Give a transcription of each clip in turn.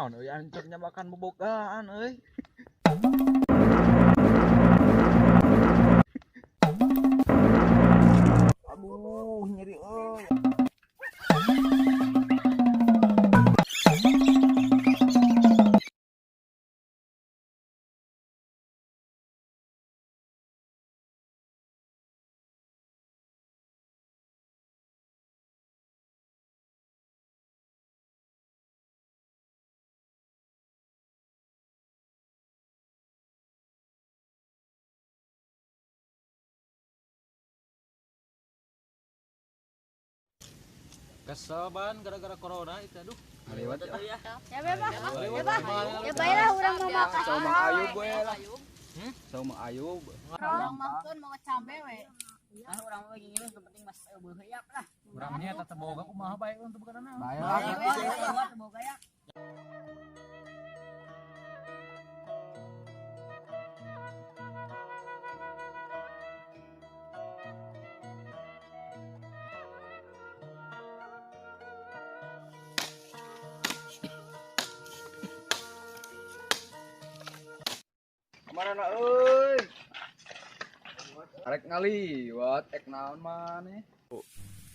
naon euy ancernya makan bobogaan euy. Aduh nyeri euy. Kesel ban gara-gara corona itu aduh. Lewat Ya bebas. Ya Baiklah urang mau makan. sama Ayub we lah. Sama Ayub. Urang makan mau cabe we. Orang lagi ini yang penting mas berhayap lah. Urangnya tetep boga kumaha bae untuk bekerana. Baik. Boga ya. Mana na euy? Arek ngaliwat ek naon maneh?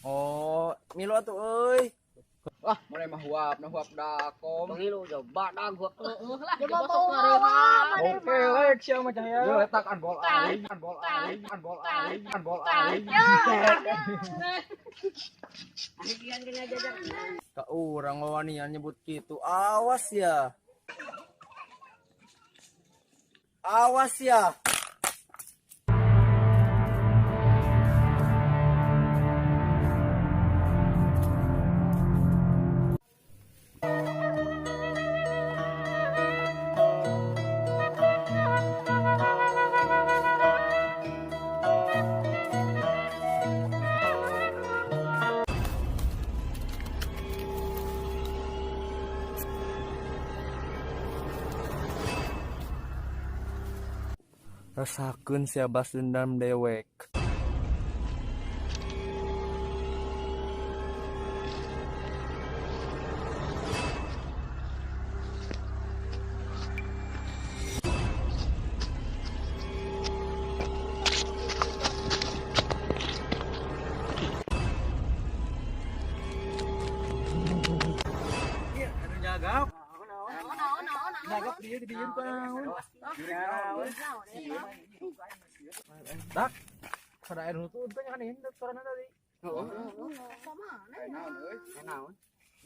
Oh, milo atuh euy. Wah, mulai mah huap dakom. Pengilu coba dah gua lah. Coba bawa. Oke, lek sia mah cahaya. Yo letak an bol aing. Adikian kena jajan. Ka urang wanian nyebut kitu. Awas ya. Awas ya. Rasakeun sia bas dendam dewek. Iya, anu jagap. Nah. Jagap dia di dieu paun. Dak. Sada air nu tuh kan ini corona tadi. Naon?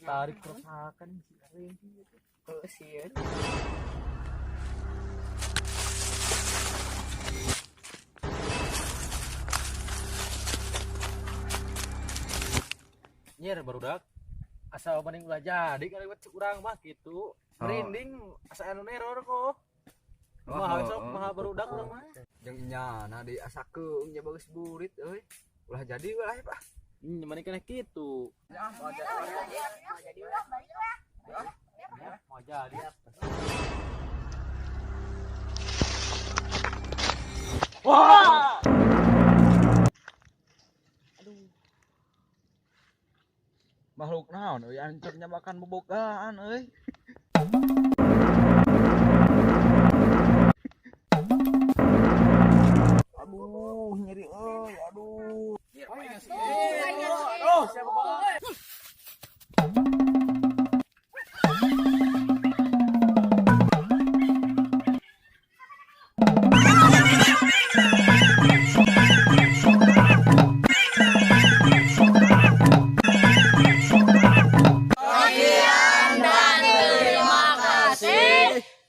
Tarik kerusakan si Karin gitu. Kesian. Nyer barudak. Asal paling ulah jadi kali buat urang mah gitu. Merinding asa anu neror kok. Mahal sok mahal barudak urang mah. Jeung nyana di asakeun nya bagus burit euy. Ulah jadi ulah Pak. Mana kena gitu. Ya, Mau jadi. Wah! Makhluk naon euy ancernya makan bobogaan euy. Aduh nyeri euy, aduh. Oh, siapa banget?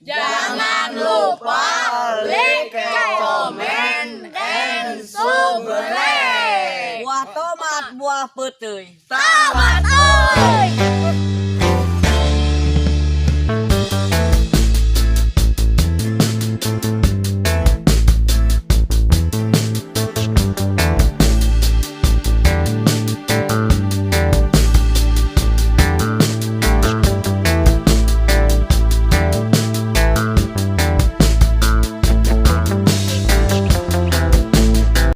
Jangan lupa like, comment, and subscribe. Buah tomat, buah putih. Tamat euy.